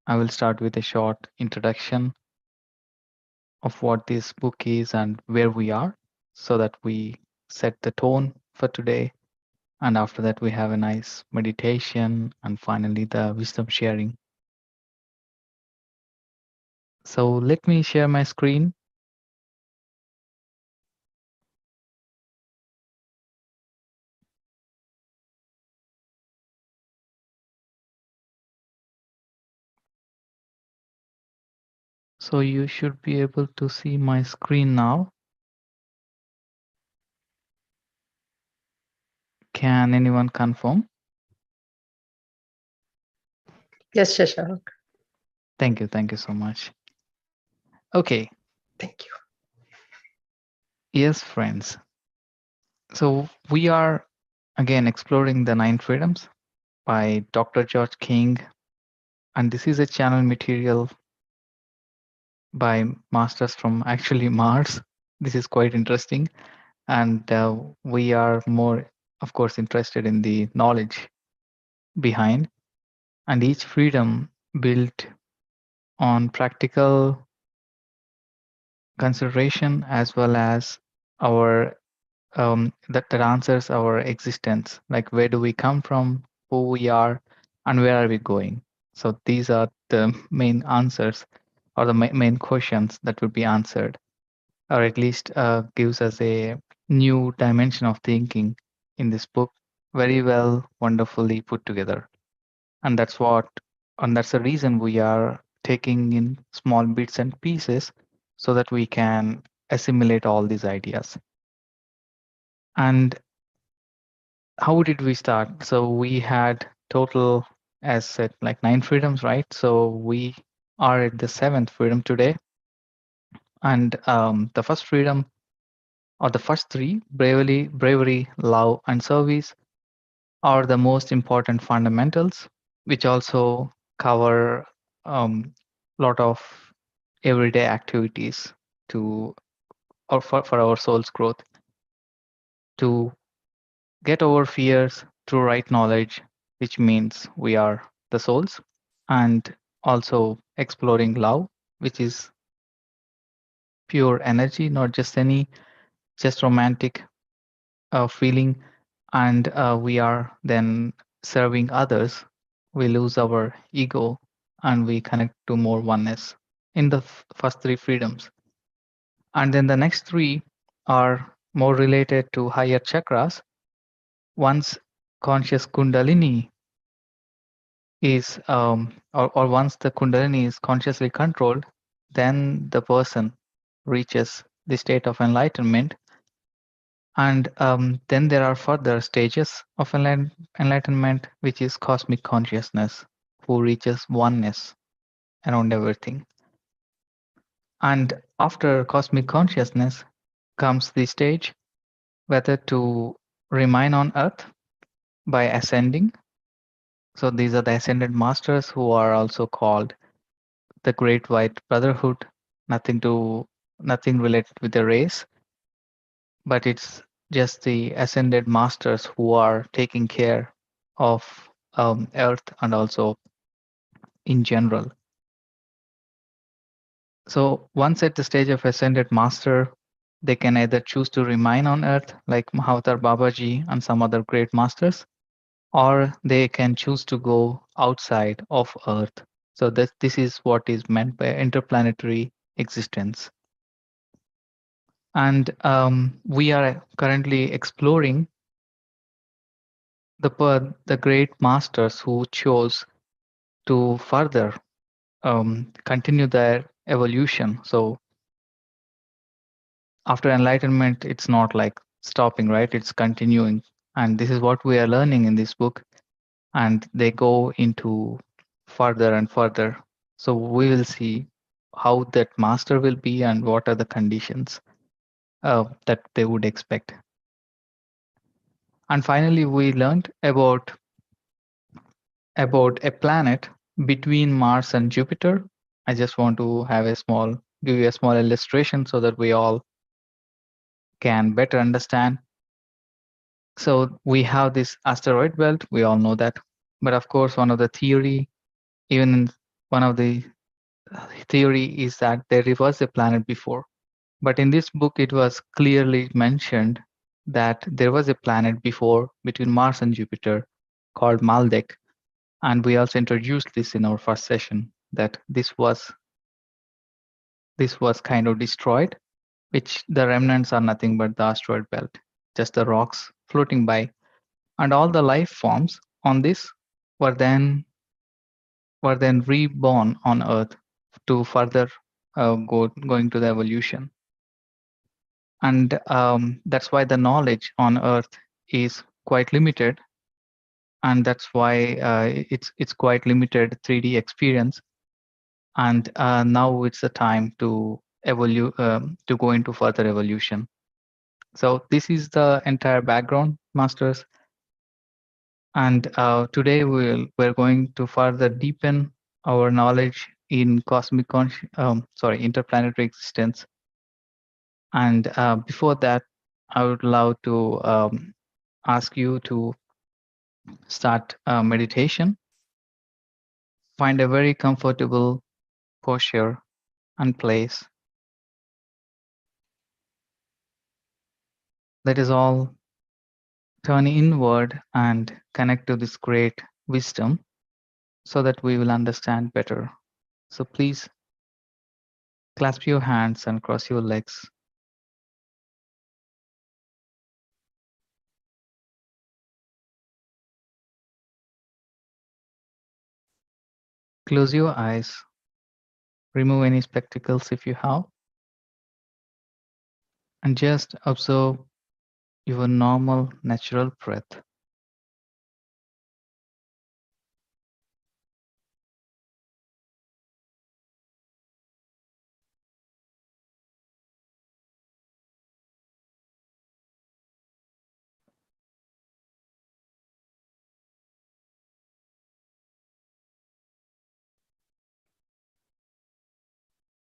I will start with a short introduction of what this book is and where we are so that we set the tone for today. And after that, we have a nice meditation and finally the wisdom sharing. So let me share my screen. So you should be able to see my screen now. Can anyone confirm? Yes, Shashank. Thank you. Thank you so much. Okay. Thank you. Yes, friends. So we are again exploring the nine freedoms by Dr. George King. And this is a channel material by masters from actually Mars. This is quite interesting. And we are more, of course, interested in the knowledge behind. And each freedom built on practical consideration as well as our that answers our existence, like where do we come from, who we are, and where are we going. So these are the main answers or the main questions that will be answered, or at least gives us a new dimension of thinking in this book. Very well, wonderfully put together. And that's the reason we are taking in small bits and pieces so that we can assimilate all these ideas. And how did we start? So we had total, as said, like nine freedoms, right? So we are at the seventh freedom today. And the first freedom, or the first three, bravery, love, and service, are the most important fundamentals, which also cover a lot of everyday activities to or for our soul's growth, to get over fears through right knowledge, which means we are the souls, and also exploring love, which is pure energy, not just any just romantic feeling. And we are then serving others. We lose our ego and we connect to more oneness in the first three freedoms. And then the next three are more related to higher chakras. Once conscious kundalini is or once the kundalini is consciously controlled, then the person reaches the state of enlightenment. And then there are further stages of enlightenment, which is cosmic consciousness, who reaches oneness around everything. And after cosmic consciousness comes the stage whether to remain on earth by ascending. So these are the ascended masters who are also called the Great White Brotherhood. Nothing to nothing related with the race, but it's just the ascended masters who are taking care of Earth and also in general. So once at the stage of ascended master, they can either choose to remain on Earth, like Mahavatar Babaji and some other great masters, or they can choose to go outside of Earth. So this is what is meant by interplanetary existence. And we are currently exploring the great masters who chose to further continue their evolution. So after enlightenment, it's not like stopping, right? It's continuing. And this is what we are learning in this book. And they go into further and further. So we will see how that master will be and what are the conditions that they would expect. And finally, we learned about a planet between Mars and Jupiter. I just want to give you a small illustration so that we all can better understand. So we have this asteroid belt, we all know that. But of course, one of the theory, even one of the theory is that there was a planet before. But in this book, it was clearly mentioned that there was a planet before between Mars and Jupiter called Maldek. And we also introduced this in our first session that this was kind of destroyed, which the remnants are nothing but the asteroid belt, just the rocks floating by. And all the life forms on this were then were then reborn on Earth to further going to the evolution. And that's why the knowledge on Earth is quite limited, and that's why it's quite limited 3D experience. And now it's the time to to go into further evolution. So this is the entire background, masters. And today we're going to further deepen our knowledge in interplanetary existence. And before that, I would love to ask you to start meditation. Find a very comfortable posture and place. Let us all turn inward and connect to this great wisdom so that we will understand better. So please clasp your hands and cross your legs. Close your eyes. Remove any spectacles if you have, and just observe your normal, natural breath.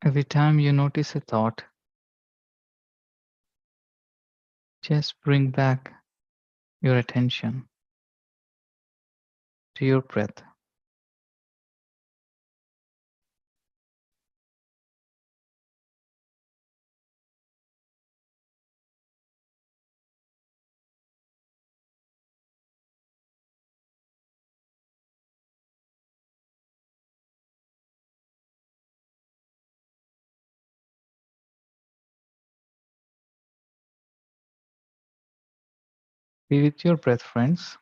Every time you notice a thought, just bring back your attention to your breath. Be with your breath, friends.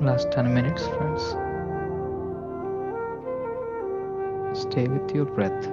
Last 10 minutes, friends. Stay with your breath.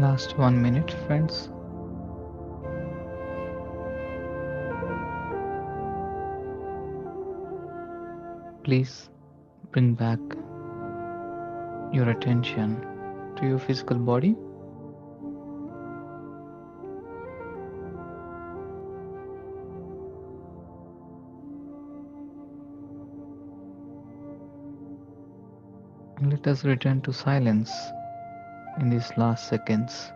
Last 1 minute, friends. Please bring back your attention to your physical body. And let us return to silence in these last seconds.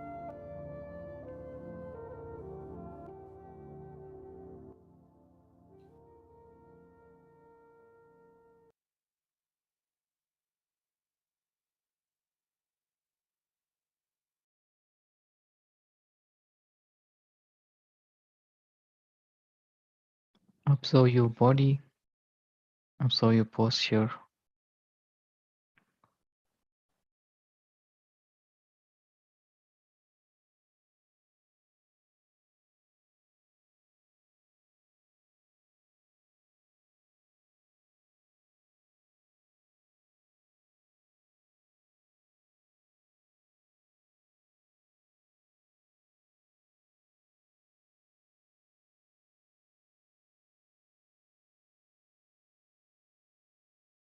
Observe your body, observe your posture,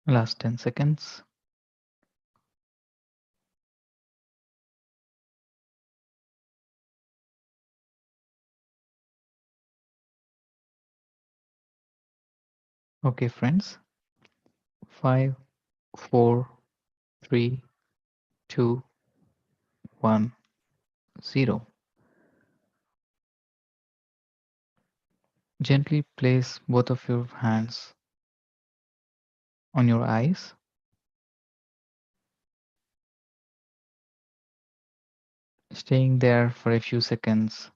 last 10 seconds. Okay, friends. 5, 4, 3, 2, 1, 0. Gently place both of your hands on your eyes, staying there for a few seconds,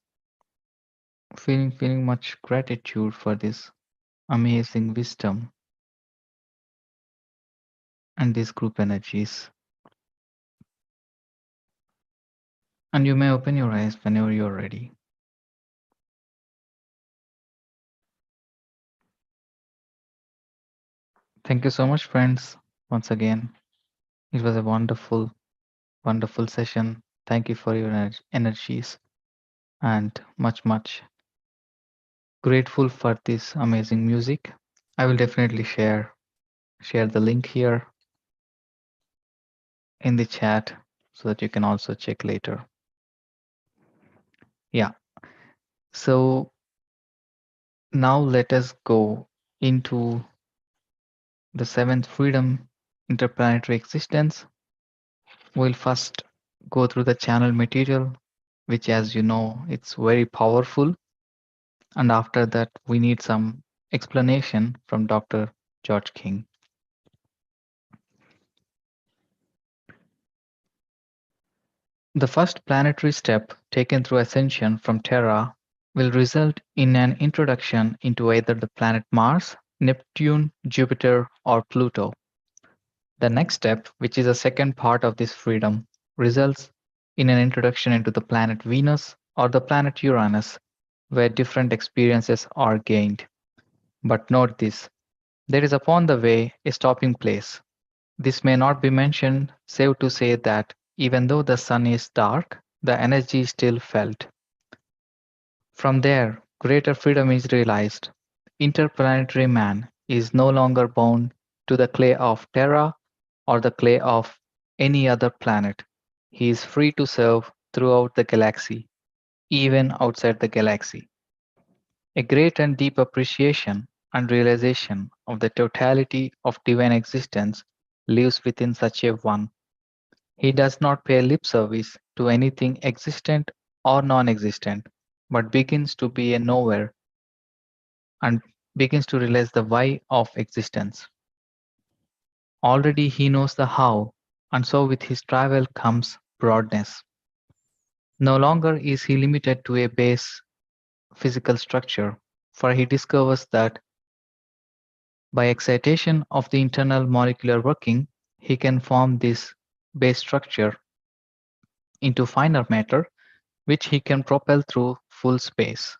feeling much gratitude for this amazing wisdom and these group energies. And you may open your eyes whenever you're ready. Thank you so much, friends. Once again, it was a wonderful session. Thank you for your energies and much grateful for this amazing music. I will definitely share the link here in the chat so that you can also check later. Yeah. So now let us go into the seventh freedom, interplanetary existence. We'll first go through the channel material, which, as you know, it's very powerful. And after that, we need some explanation from Dr. George King. The first planetary step taken through ascension from Terra will result in an introduction into either the planet Mars, Neptune, Jupiter, or Pluto. The next step, which is the second part of this freedom, results in an introduction into the planet Venus or the planet Uranus, where different experiences are gained. But note this, there is upon the way a stopping place. This may not be mentioned, save to say that even though the sun is dark, the energy is still felt. From there, greater freedom is realized. Interplanetary man is no longer bound to the clay of Terra or the clay of any other planet. He is free to serve throughout the galaxy, even outside the galaxy. A great and deep appreciation and realization of the totality of divine existence lives within such a one. He does not pay lip service to anything existent or non existent, but begins to be a knower and begins to realize the why of existence. Already he knows the how, and so with his travel comes broadness. No longer is he limited to a base physical structure, for he discovers that by excitation of the internal molecular working, he can form this base structure into finer matter, which he can propel through full space.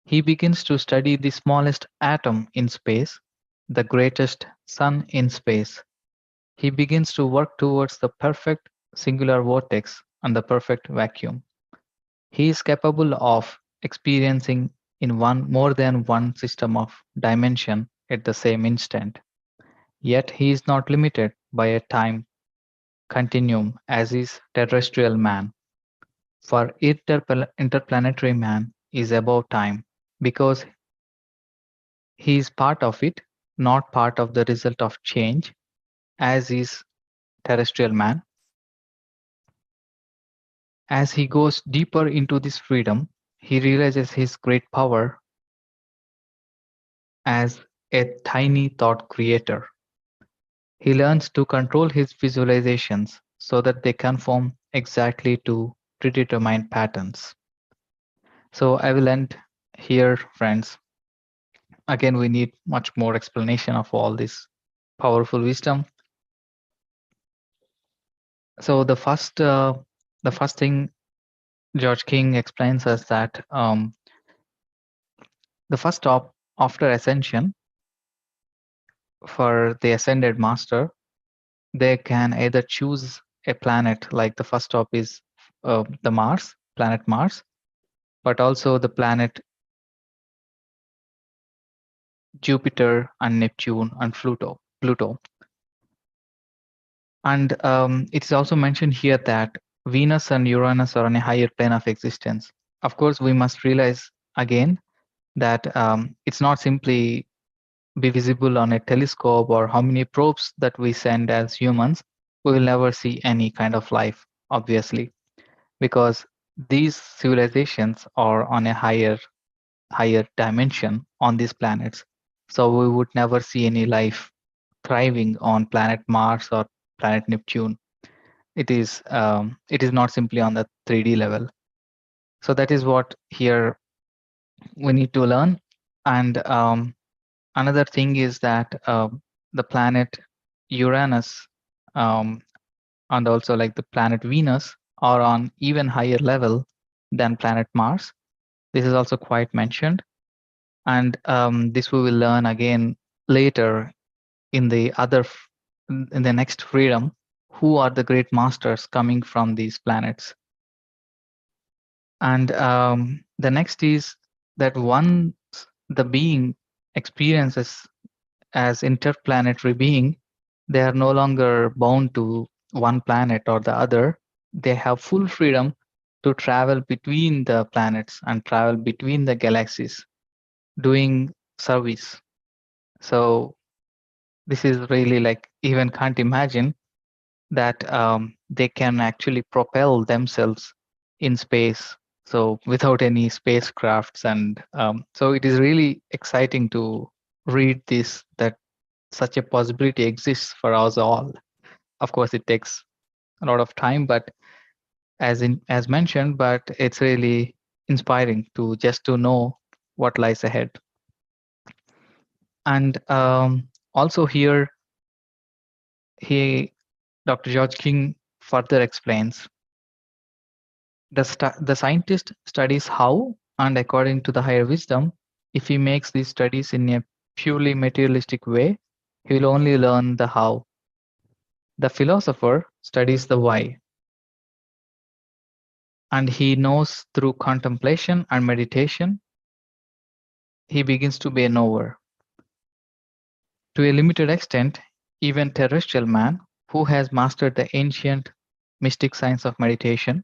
He begins to study the smallest atom in space, the greatest sun in space. He begins to work towards the perfect singular vortex and the perfect vacuum. He is capable of experiencing in one more than one system of dimension at the same instant. Yet he is not limited by a time continuum as is terrestrial man. For interplanetary man is above time because he is part of it, not part of the result of change, as is terrestrial man. As he goes deeper into this freedom, he realizes his great power as a tiny thought creator. He learns to control his visualizations so that they conform exactly to predetermined patterns. So I will end here, friends. Again, we need much more explanation of all this powerful wisdom. So the first thing George King explains us that the first stop after ascension for the ascended master, they can either choose a planet, like the first stop is the planet Mars, but also the planet Jupiter and Neptune and Pluto. And it is also mentioned here that Venus and Uranus are on a higher plane of existence. Of course, we must realize again that it's not simply be visible on a telescope or how many probes that we send as humans. We will never see any kind of life, obviously, because these civilizations are on a higher dimension on these planets. So we would never see any life thriving on planet Mars or planet Neptune. It is not simply on the 3D level. So that is what here we need to learn. And another thing is that the planet Uranus um, and also like the planet Venus are on even higher level than planet Mars. This is also quite mentioned, and this we will learn again later in the in the next freedom. Who are the great masters coming from these planets? And the next is that once the being experiences as interplanetary being, they are no longer bound to one planet or the other. They have full freedom to travel between the planets and travel between the galaxies, doing service. So this is really like even can't imagine that they can actually propel themselves in space. So without any spacecrafts, and so it is really exciting to read this that such a possibility exists for us all. Of course, it takes a lot of time, but as mentioned, but it's really inspiring to just to know what lies ahead. And also here, he Dr. George King further explains the scientist studies how, and according to the higher wisdom, if he makes these studies in a purely materialistic way, he will only learn the how. The philosopher studies the why, and he knows through contemplation and meditation, he begins to be a knower. To a limited extent, even terrestrial man, who has mastered the ancient mystic science of meditation,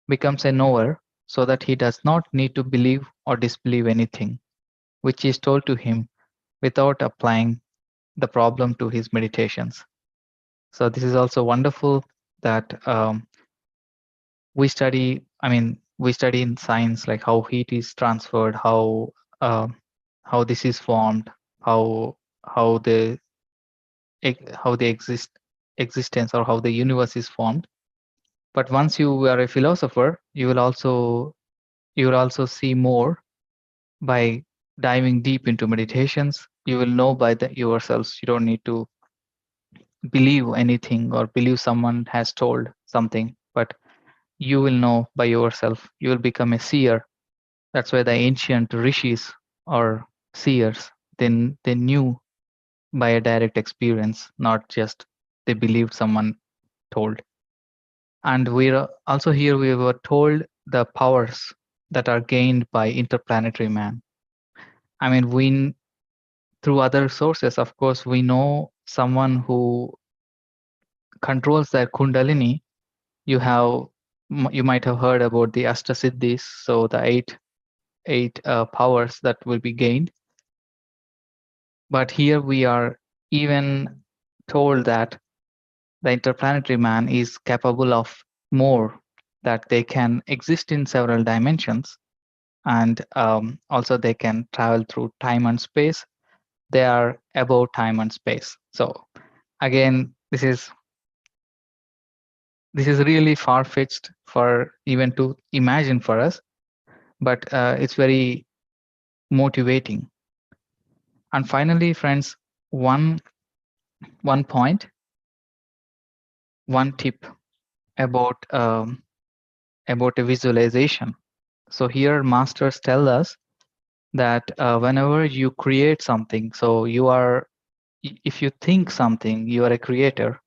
becomes a knower so that he does not need to believe or disbelieve anything which is told to him without applying the problem to his meditations. So this is also wonderful that we study in science like how heat is transferred, uh, how this is formed, how how the how the existence or how the universe is formed. But once you are a philosopher, you will also see more by diving deep into meditations. You will know by yourselves. You don't need to believe anything or believe someone has told something, but you will know by yourself. You will become a seer. That's why the ancient rishis or seers, then they knew by a direct experience, not just they believed someone told. And we're also here, we were told the powers that are gained by interplanetary man. I mean, through other sources, of course, we know someone who controls their kundalini. You might have heard about the Astasiddhis, so the eight powers that will be gained. But here we are even told that the interplanetary man is capable of more, that they can exist in several dimensions, and also they can travel through time and space. They are above time and space. So again, this is really far-fetched for even to imagine for us, but it's very motivating. And finally, friends, one one point, one tip about about a visualization. So here, masters tell us that whenever you create something, so if you think something, you are a creator.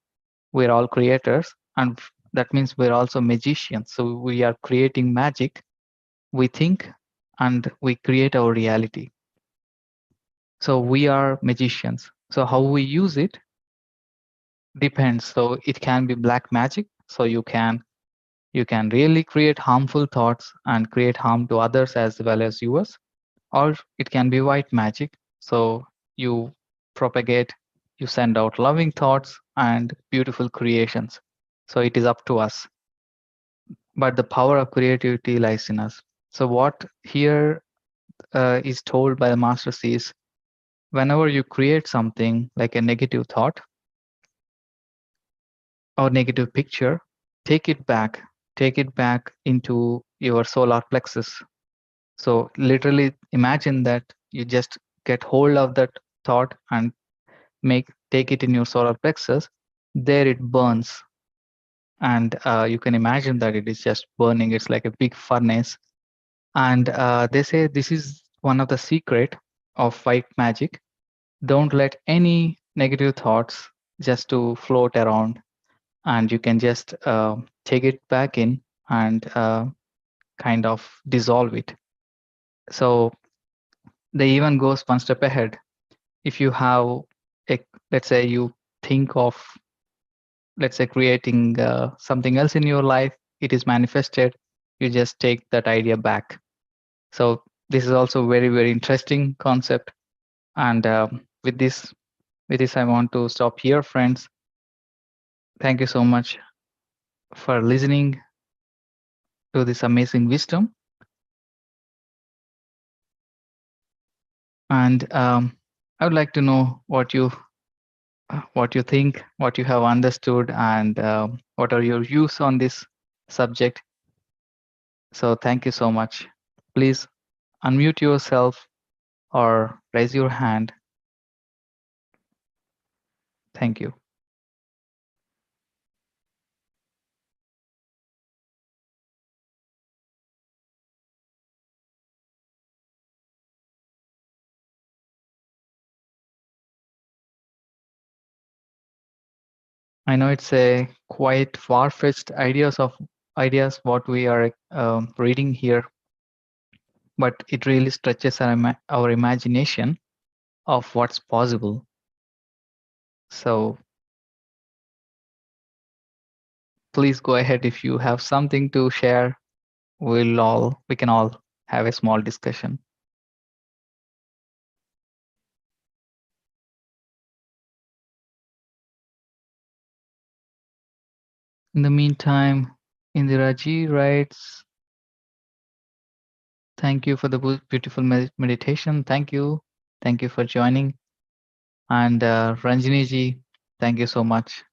We're all creators, and that means we're also magicians. So we are creating magic. We think and we create our reality. So we are magicians. So how we use it depends. So it can be black magic. So you can really create harmful thoughts and create harm to others as well as yours. Or it can be white magic. So you propagate, you send out loving thoughts and beautiful creations. So it is up to us. But the power of creativity lies in us. So what here is told by the masters is, whenever you create something like a negative thought or negative picture, take it back, take it back into your solar plexus. So literally imagine that you just get hold of that thought and take it in your solar plexus. There it burns, and you can imagine that it is just burning. It's like a big furnace. And they say this is one of the secret of white magic. Don't let any negative thoughts just to float around, and you can just take it back in and kind of dissolve it. So they even goes one step ahead. If you have a, let's say you think of, let's say, creating something else in your life, it is manifested, you just take that idea back. So this is also very, very interesting concept. And with this I want to stop here, friends. Thank you so much for listening to this amazing wisdom. And I would like to know what you think, what you have understood, and what are your views on this subject. So thank you so much. Please unmute yourself or raise your hand. Thank you. I know it's a quite far-fetched ideas what we are reading here, but it really stretches our imagination of what's possible. So please go ahead if you have something to share. We can all have a small discussion. In the meantime, Indiraji writes, thank you for the beautiful meditation. Thank you. Thank you for joining. And Ranjini ji, thank you so much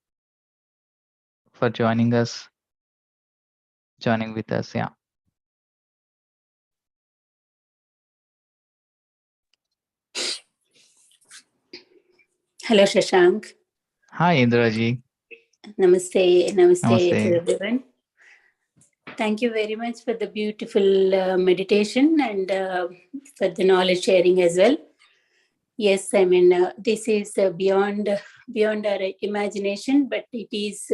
for joining with us. Yeah. Hello, Sashank. Hi, Indiraji. Namaste. Namaste to Namaste. everyone. Thank you very much for the beautiful meditation and for the knowledge sharing as well. Yes, I mean, this is beyond our imagination, but it is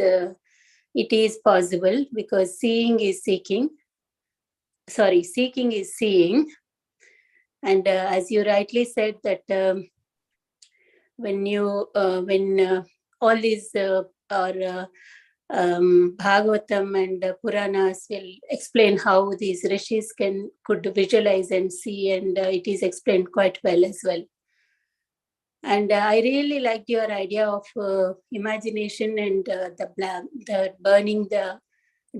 it is possible, because seeking is seeing. And as you rightly said, that when all these are Bhagavatam and Puranas will explain how these rishis could visualize and see, and it is explained quite well as well. And I really liked your idea of imagination and the burning the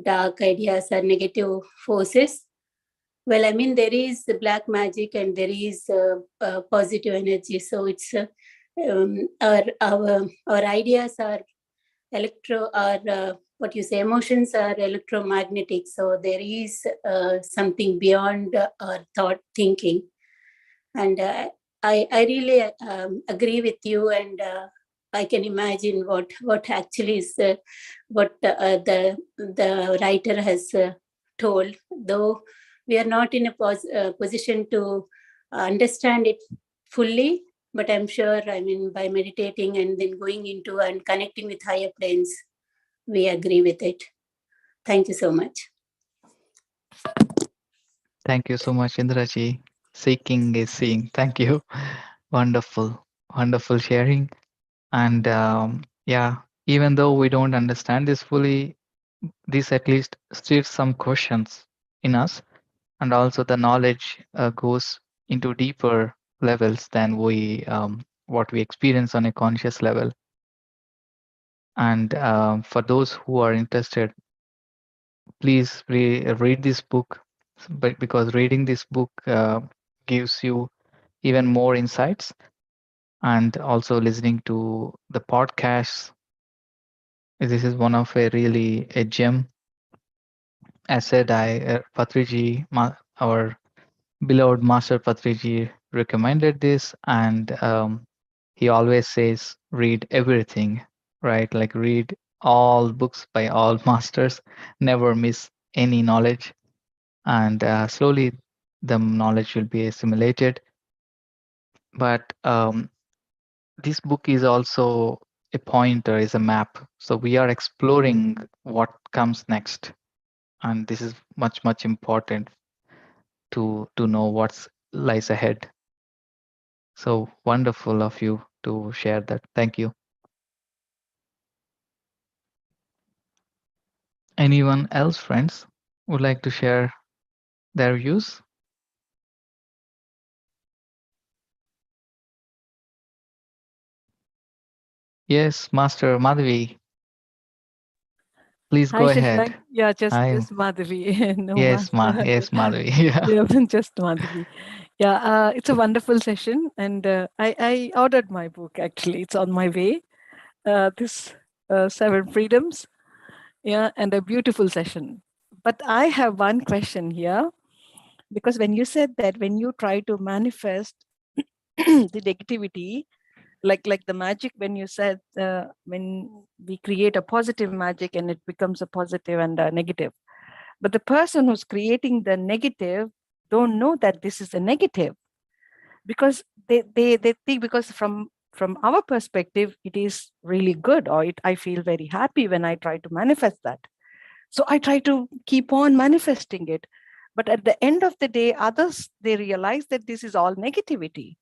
dark ideas or negative forces. Well, I mean, there is the black magic and there is positive energy. So it's our ideas are what you say, emotions are electromagnetic. So there is something beyond our thought thinking. And I really agree with you, and I can imagine what actually is what the writer has told, though we are not in a position to understand it fully, but I'm sure, I mean, by meditating and then going into and connecting with higher planes, we agree with it. Thank you so much. Thank you so much, Indraji. Seeking is seeing. Thank you. Wonderful, wonderful sharing. And yeah, even though we don't understand this fully, this at least stirs some questions in us, and also the knowledge goes into deeper levels than we what we experience on a conscious level. And for those who are interested, please read this book, but because reading this book gives you even more insights, and also listening to the podcasts. This is one of a really a gem. As said, Patriji, our beloved master Patriji, recommended this, and he always says, read everything, right? Like read all books by all masters, never miss any knowledge, and slowly the knowledge will be assimilated. But this book is also a pointer, is a map. So we are exploring what comes next, and this is much important to know what's lies ahead. So wonderful of you to share that. Thank you. Anyone else, friends, would like to share their views? Yes, Master Madhvi, please Hi, go ahead. Shashank. Yeah, just Hi. just Madhavi. No, Yes, yes, Madhvi. Yeah. yeah, just Madhavi. Yeah, it's a wonderful session, and I ordered my book. Actually, it's on my way. This Seven Freedoms. Yeah, and a beautiful session. But I have one question here, because when you said that when you try to manifest the negativity, like the magic, when you said when we create a positive magic and it becomes a positive and a negative, but the person who's creating the negative don't know that this is a negative, because they think, because from our perspective it is really good, or I feel very happy when I try to manifest that, so I try to keep on manifesting it. But at the end of the day, others, they realize that this is all negativity.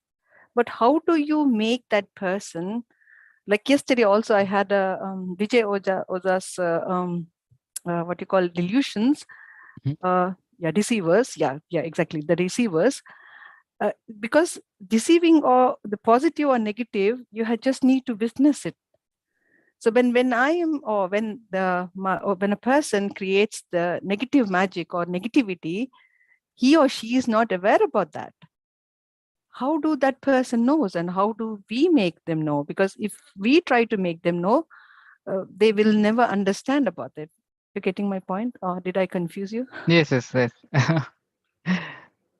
But how do you make that person, like yesterday also I had a Vijay Oza's what you call delusions, deceivers, exactly, the deceivers, because deceiving or the positive or negative, you just need to witness it. So when I am, or when a person creates the negative magic or negativity, he or she is not aware about that. How do that person knows, and how do we make them know? Because if we try to make them know, they will never understand about it. You're getting my point, or did I confuse you? Yes, yes. Did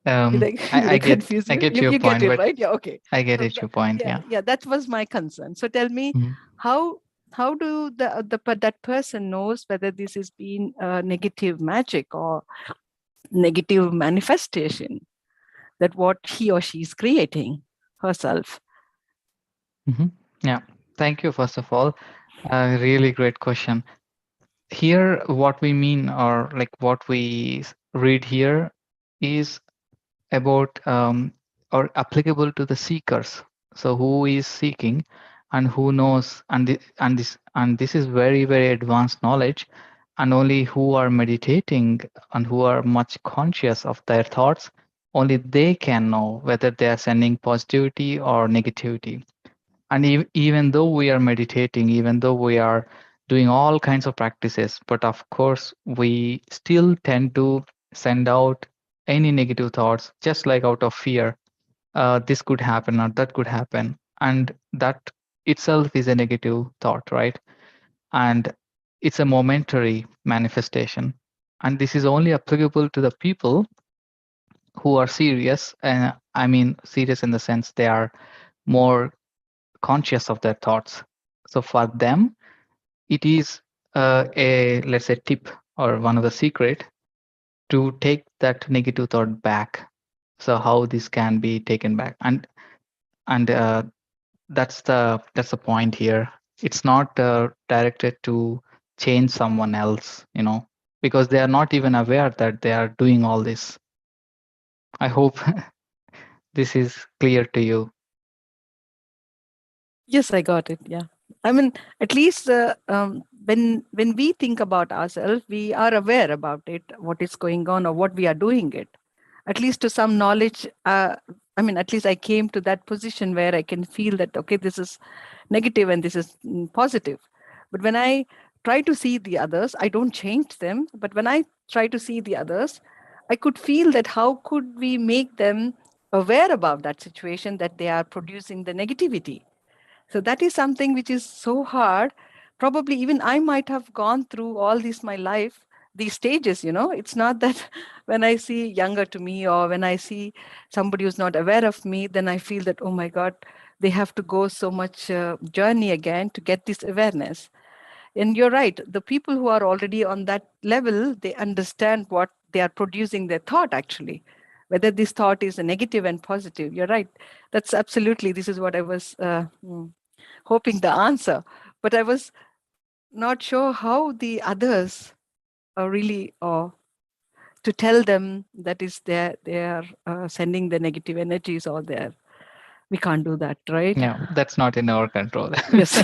I confuse I you? get your You get point, it, but right? Yeah, okay. I get So it your point. yeah, Yeah. yeah, that was my concern. So tell me, Mhm. how do that person knows whether this is being negative magic or negative manifestation, that what he or she is creating herself? Yeah. Thank you, first of all. Really great question. here what we mean, or like what we read here, is about or applicable to the seekers. So who is seeking and who knows, and this is very, very advanced knowledge, and only who are meditating and who are much conscious of their thoughts, only they can know whether they are sending positivity or negativity. And even though we are meditating, even though we are doing all kinds of practices, but of course we still tend to send out any negative thoughts, just like out of fear. This could happen or that could happen, and that itself is a negative thought, right? And it's a momentary manifestation, and this is only applicable to the people who are serious. And I mean serious in the sense they are more conscious of their thoughts. So for them, it is a, let's say, tip, or one of the secret to take that negative thought back. So how this can be taken back, and that's the point here. It's not directed to change someone else, because they are not even aware that they are doing all this. I hope this is clear to you. Yes, I got it. Yeah. I mean, at least when we think about ourselves, we are aware about it, what is going on or what we are doing it. At least to some knowledge, I mean, at least I came to that position where I can feel that, okay, this is negative and this is positive. But when I try to see the others, I don't change them. But when I try to see the others, I could feel that how could we make them aware about that situation that they are producing the negativity. So that is something which is so hard. Probably even I might have gone through all this my life, these stages, It's not that when I see younger to me or when I see somebody who's not aware of me, then I feel that, oh my God, they have to go so much journey again to get this awareness. And you're right, the people who are already on that level, they understand what they are producing their thought actually. Whether this thought is a negative and positive, you're right. That's absolutely, this is what I was hoping the answer. But I was not sure how the others are really, or to tell them that is they're sending the negative energies or they're, we can't do that, right? Yeah, that's not in our control. Yes.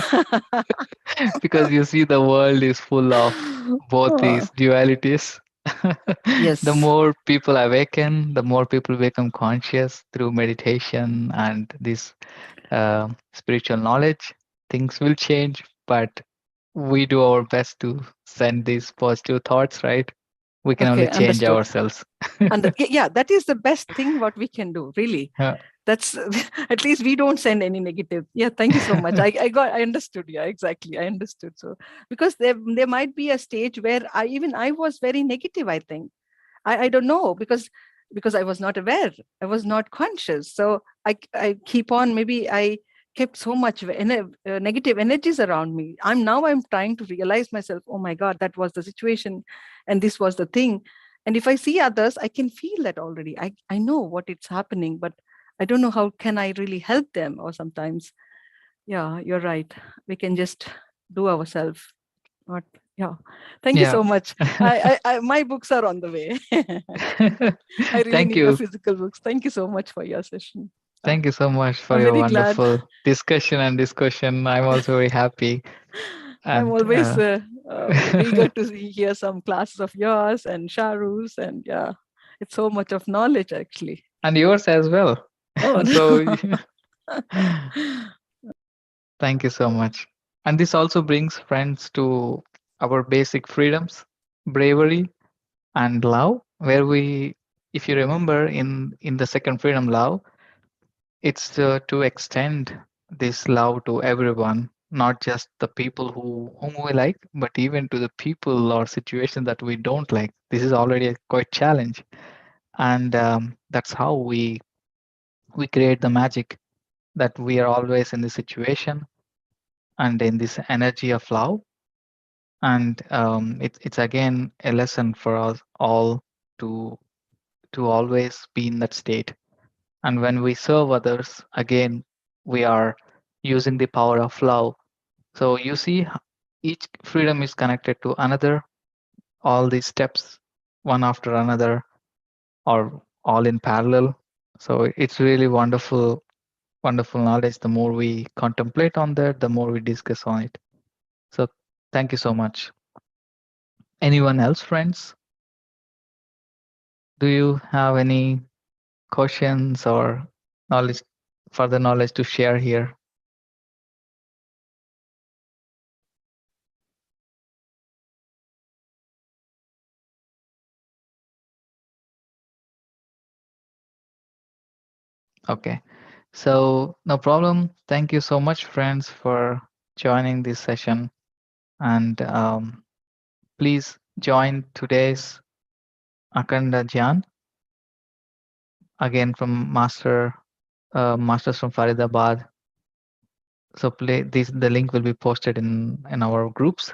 Because you see, the world is full of both Oh, these dualities. The yes. more people awaken, the more people become conscious through meditation and this spiritual knowledge, things will change. But we do our best to send these positive thoughts, right? We can only Okay, change understood. ourselves. And yeah, that is the best thing what we can do, really. Yeah. That's at least we don't send any negative. Yeah, thank you so much. I understood. Yeah, exactly, I understood. So because there might be a stage where I was very negative, I think. I don't know, because I was not aware, I was not conscious. So I keep on, maybe I kept so much negative energies around me. I'm trying to realize myself, oh my God, that was the situation and this was the thing. And if I see others, I can feel that already. I know what it's happening, but I don't know how can I really help them. Or sometimes, yeah, you're right, we can just do ourselves. Not, yeah. Thank you Yeah. so much. My books are on the way. I really Thank need the you. physical books. Thank you so much for your session. Uh, Thank you so much for I'm your very glad. wonderful discussion and discussion. I'm also very happy. I'm And always eager to hear some classes of yours and Sharu's, and yeah, it's so much of knowledge actually. and yours as well. Oh, So no. thank you so much. And this also brings friends to our basic freedoms, bravery and love, where we, if you remember, in the second freedom, love, it's to extend this love to everyone, not just the people whom we like, but even to the people or situation that we don't like. This is already a quite challenge, and that's how we create the magic, that we are always in the situation and in this energy of love. And it's again a lesson for us all to always be in that state. And when we serve others, again, we are using the power of love. So you see, each freedom is connected to another. All these steps, one after another, or all in parallel. So it's really wonderful, wonderful knowledge. The more we contemplate on that, the more we discuss on it. So thank you so much. Anyone else, friends? Do you have any questions or knowledge, further knowledge to share here? Okay, so no problem. Thank you so much, friends, for joining this session. And please join today's Akanda Jhan again from Masters from Faridabad. So play this. The link will be posted in our groups,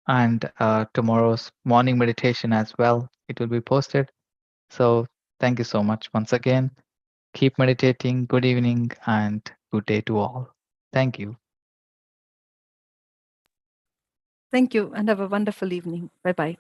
and tomorrow's morning meditation as well. It will be posted. So thank you so much once again. Keep meditating. Good evening and good day to all. Thank you. Thank you and have a wonderful evening. Bye bye.